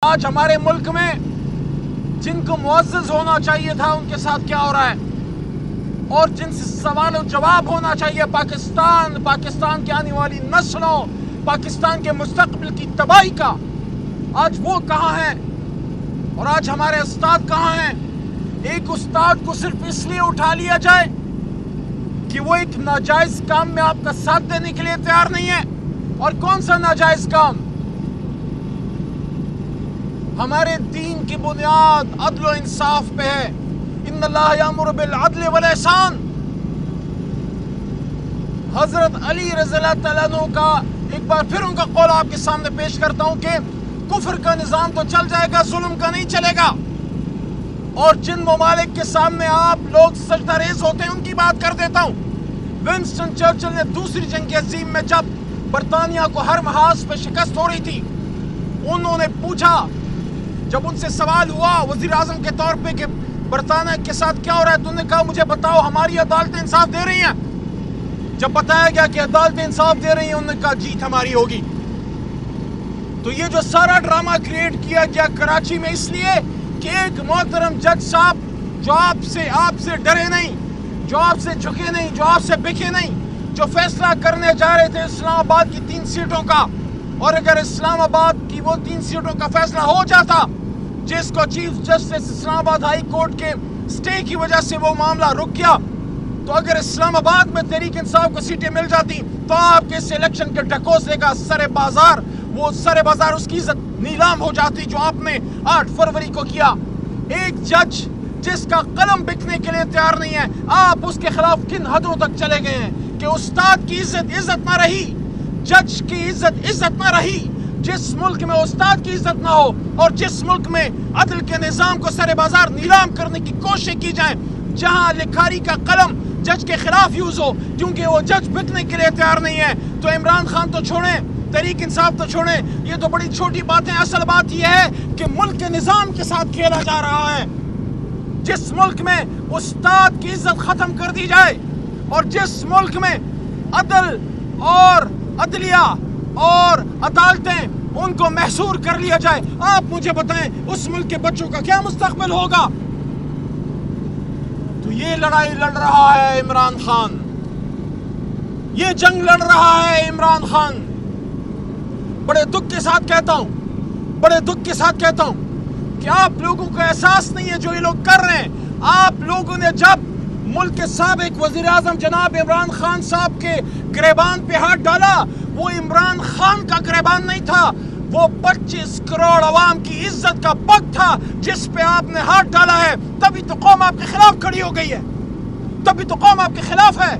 آج ہمارے ملک میں جن کو معزز ہونا چاہیے تھا ان کے ساتھ کیا ہو رہا ہے، اور جن سے سوال و جواب ہونا چاہیے پاکستان کی آنے والی نسلوں، پاکستان کے مستقبل کی تباہی کا، آج وہ کہاں ہیں اور آج ہمارے استاد کہاں ہیں؟ ایک استاد کو صرف اس لیے اٹھا لیا جائے کہ وہ ایک ناجائز کام میں آپ کا ساتھ دینے کے لیے تیار نہیں ہے۔ اور کون سا ناجائز کام؟ ہمارے دین کی بنیاد عدل و انصاف پہ ہے۔ ان اللہ یامر بالعدل والاحسان۔ حضرت علی رضی اللہ تعالیٰ عنہ کا ایک بار پھر ان کا قول آپ کے سامنے پیش کرتا ہوں کہ کفر کا نظام تو چل جائے گا، ظلم کا نہیں چلے گا۔ اور جن ممالک کے سامنے آپ لوگ سجدہ ریز ہوتے ہیں ان کی بات کر دیتا ہوں۔ ونسٹن چرچل نے دوسری جنگ عظیم میں جب برطانیہ کو ہر محاذ پہ شکست ہو رہی تھی، انہوں نے پوچھا، جب ان سے سوال ہوا وزیر اعظم کے طور پہ کہ برطانیہ کے ساتھ کیا ہو رہا ہے، تو انہوں نے کہا مجھے بتاؤ ہماری عدالتیں انصاف دے رہی ہیں؟ جب بتایا گیا کہ عدالتیں انصاف دے رہی ہیں، انہوں نے کہا جیت ہماری ہوگی۔ تو یہ جو سارا ڈرامہ کریٹ کیا گیا کراچی میں اس لیے کہ ایک محترم جج صاحب جو آپ سے ڈرے نہیں، جو آپ سے جھکے نہیں، جو آپ سے بکے نہیں، جو فیصلہ کرنے جا رہے تھے اسلام آباد کی 3 سیٹوں کا، اور اگر اسلام آباد کی وہ 3 سیٹوں کا فیصلہ ہو جاتا جس کو چیف جسٹس اسلام آباد ہائی کورٹ کے سٹے کی وجہ سے وہ معاملہ رک گیا، تو اگر اسلام آباد میں تحریک انصاف کو سیٹیں مل جاتی تو آپ کے اس الیکشن کے ڈھکوسلے کا سر بازار اس کی عزت نیلام ہو جاتی جو آپ نے 8 فروری کو کیا۔ ایک جج جس کا قلم بکنے کے لیے تیار نہیں ہے، آپ اس کے خلاف کن حدوں تک چلے گئے ہیں کہ استاد کی عزت نہ رہی، جج کی عزت نہ رہی۔ جس ملک میں استاد کی عزت نہ ہو اور جس ملک میں عدل کے نظام کو سر بازار نیلام کرنے کی کوشش کی جائے، جہاں لکھاری کا قلم جج کے خلاف یوز ہو کیونکہ وہ جج بکنے کے لیے تیار نہیں ہے، تو عمران خان تو چھوڑیں، تحریک انصاف تو چھوڑیں، یہ تو بڑی چھوٹی باتیں۔ اصل بات یہ ہے کہ ملک کے نظام کے ساتھ کھیلا جا رہا ہے۔ جس ملک میں استاد کی عزت ختم کر دی جائے اور جس ملک میں عدل اور عدلیہ اور عدالتیں ان کو محصور کر لیا جائے، آپ مجھے بتائیں اس ملک کے بچوں کا کیا مستقبل ہوگا؟ تو یہ لڑائی لڑ رہا ہے عمران خان، یہ جنگ لڑ رہا ہے عمران خان۔ بڑے دکھ کے ساتھ کہتا ہوں کہ آپ لوگوں کو احساس نہیں ہے جو یہ لوگ کر رہے ہیں۔ آپ لوگوں نے جب ملک کے سابق وزیر اعظم جناب عمران خان صاحب کے گریبان پہ ہاتھ ڈالا، وہ عمران خان کا گریبان نہیں تھا، وہ 25 کروڑ عوام کی عزت کا پگ تھا جس پہ آپ نے ہاتھ ڈالا ہے۔ تبھی تو قوم آپ کے خلاف کھڑی ہو گئی ہے، تبھی تو قوم آپ کے خلاف ہے،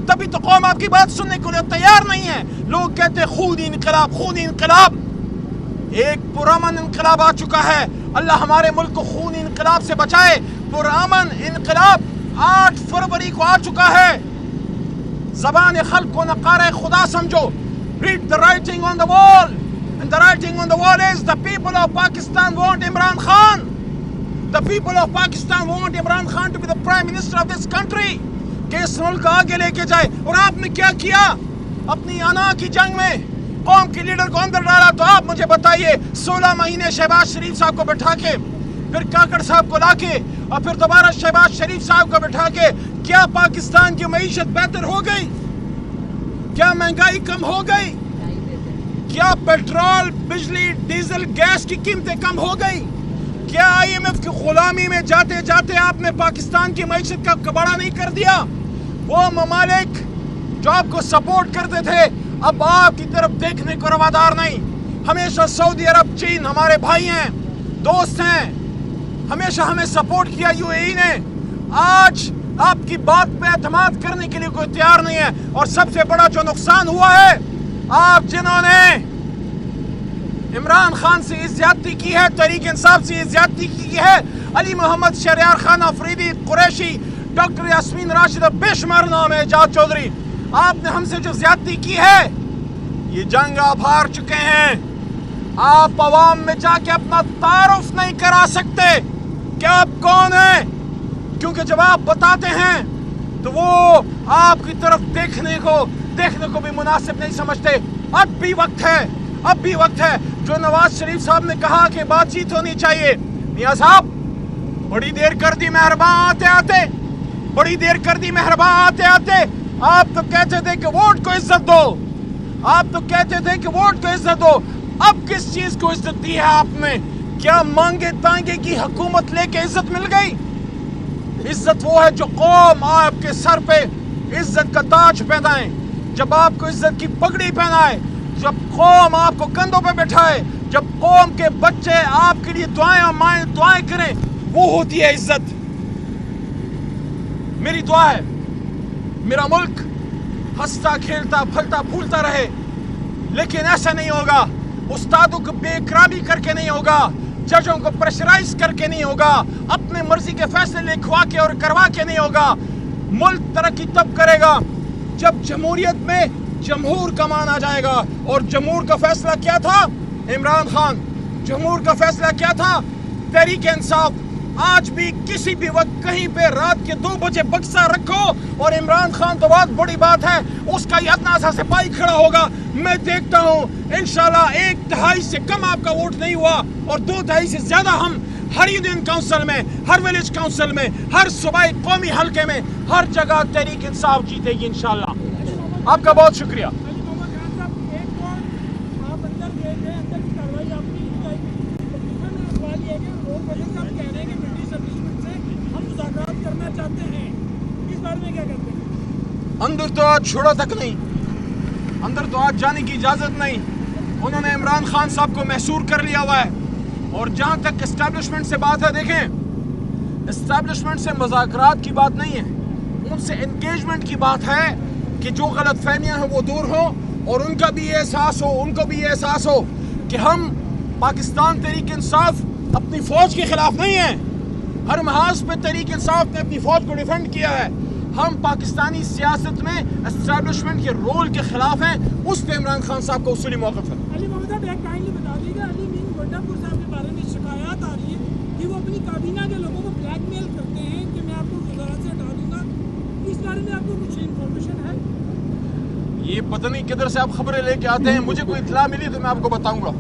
تبھی تو قوم آپ کی بات سننے کو تیار نہیں ہے۔ لوگ کہتے ہیں خونی انقلاب۔ ایک پرامن انقلاب آ چکا ہے، اللہ ہمارے ملک کو خونی انقلاب سے بچائے۔ پرامن انقلاب 8 فروری کو آ چکا ہے۔ زبان خلق کو نقارہ خدا سمجھو۔ Read the writing on the wall. And the writing on the wall is the people of Pakistan want Imran Khan. The people of Pakistan want Imran Khan to be the Prime Minister of this country. کہ اس ملک کو آگے لے کے جائے۔ اور آپ نے کیا کیا؟ اپنی انا کی جنگ میں قوم کے لیڈر کو اندر ڈالا۔ تو آپ مجھے بتائیے 16 مہینے شہباز شریف صاحب کو بٹھا کے، پھر کاکڑ صاحب کو لا کے، اور پھر دوبارہ شہباز شریف صاحب کو بٹھا کے، کیا پاکستان کی معیشت بہتر ہو گئی؟ کیا مہنگائی کم ہو گئی؟ کیا پیٹرول، بجلی، ڈیزل، گیس کی قیمتیں کم ہو گئی؟ کیا IMF کی غلامی میں جاتے جاتے آپ نے پاکستان کی معیشت کا کباڑہ نہیں کر دیا؟ وہ ممالک جو آپ کو سپورٹ کرتے تھے اب آپ کی طرف دیکھنے کو روادار نہیں۔ ہمیشہ سعودی عرب، چین ہمارے بھائی ہیں، دوست ہیں، ہمیشہ ہمیں سپورٹ کیا UAE نے، آج آپ کی بات پہ اعتماد کرنے کے لیے کوئی تیار نہیں ہے۔ اور سب سے بڑا جو نقصان ہوا ہے، آپ جنہوں نے عمران خان سے زیادتی کی ہے، تحریک انصاف سے زیادتی کی ہے، علی محمد شہریار خان آفریدی، قریشی، ڈاکٹر یاسمین راشدہ، بے شمار نام ہے، اعجاز چودھری، آپ نے ہم سے جو زیادتی کی ہے، یہ جنگ آپ ہار چکے ہیں۔ آپ عوام میں جا کے اپنا تعارف نہیں کرا سکتے کہ آپ کون ہیں، کیونکہ جب آپ بتاتے ہیں تو وہ آپ کی طرف دیکھنے کو بھی مناسب نہیں سمجھتے۔ اب بھی وقت ہے، اب بھی وقت ہے. جو نواز شریف صاحب نے کہا کہ بات چیت ہونی چاہیے, میاں صاحب بڑی دیر کر دی مہربان آتے آتے. آپ تو کہتے تھے کہ ووٹ کو عزت دو, اب کس چیز کو عزت دی ہے آپ نے؟ کیا مانگے تانگے کی حکومت لے کے عزت مل گئی؟ عزت وہ ہے جو قوم آپ کے سر پہ عزت کا تاج پہنائے, جب آپ کو عزت کی پگڑی پہنائے, جب قوم آپ کو کندھوں پہ بٹھائے, جب قوم کے بچے آپ کے لیے دعائیں کریں, وہ ہوتی ہے عزت. میری دعا ہے میرا ملک ہنستا کھیلتا پھلتا پھولتا رہے, لیکن ایسا نہیں ہوگا. استادوں کو بے احترامی کر کے نہیں ہوگا, ججوں کو پریشرائز کر کے نہیں ہوگا, اپنے مرضی کے فیصلے لکھوا کے اور کروا کے نہیں ہوگا. ملک ترقی تب کرے گا جب جمہوریت میں جمہور کا مان آ جائے گا. اور جمہور کا فیصلہ کیا تھا؟ عمران خان. جمہور کا فیصلہ کیا تھا؟ تحریک انصاف. آج بھی کسی بھی وقت کہیں پہ رات کے 2 بجے بکسا رکھو اور عمران خان تو بہت بڑی بات ہے, اس کا یہ ادنا سا سپاہی کھڑا ہوگا. میں دیکھتا ہوں انشاءاللہ 1/2 سے کم آپ کا ووٹ نہیں ہوا, اور 2/2 سے زیادہ ہم ہر یونین کاؤنسل میں, ہر ویلیج کاؤنسل میں, ہر صوبائی قومی حلقے میں, ہر جگہ تحریک انصاف جیتے گی انشاءاللہ. آپ کا بہت شکریہ. اندر تو آج چھوڑا تک نہیں, اندر تو آج جانے کی اجازت نہیں. انہوں نے عمران خان صاحب کو محصور کر لیا ہوا ہے. اور جہاں تک اسٹیبلشمنٹ سے بات ہے, دیکھیں اسٹیبلشمنٹ سے مذاکرات کی بات نہیں ہے, ان سے انگیجمنٹ کی بات ہے کہ جو غلط فہمیاں ہیں وہ دور ہوں, اور ان کو بھی یہ احساس ہو کہ ہم پاکستان تحریک انصاف اپنی فوج کے خلاف نہیں ہیں. ہر محاذ پہ تحریک انصاف نے اپنی فوج کو ڈیفینڈ کیا ہے. ہم پاکستانی سیاست میں اسٹیبلشمنٹ کے رول کے خلاف ہیں. اس پہ عمران خان صاحب کو اصولی موقف ہے. علی محمد صاحب ایک کائنڈلی بتا دیجیے, علی مین گونڈا پور صاحب کے بارے میں شکایات آ رہی ہے کہ وہ اپنی کابینہ کے لوگوں کو بلیک میل کرتے ہیں کہ میں آپ کو وزارت سے ہٹا دوں گا. اس بارے میں آپ کو کچھ انفارمیشن ہے؟ یہ پتہ نہیں کدھر سے آپ خبریں لے کے آتے ہیں, مجھے کوئی اطلاع ملی تو میں آپ کو بتاؤں گا.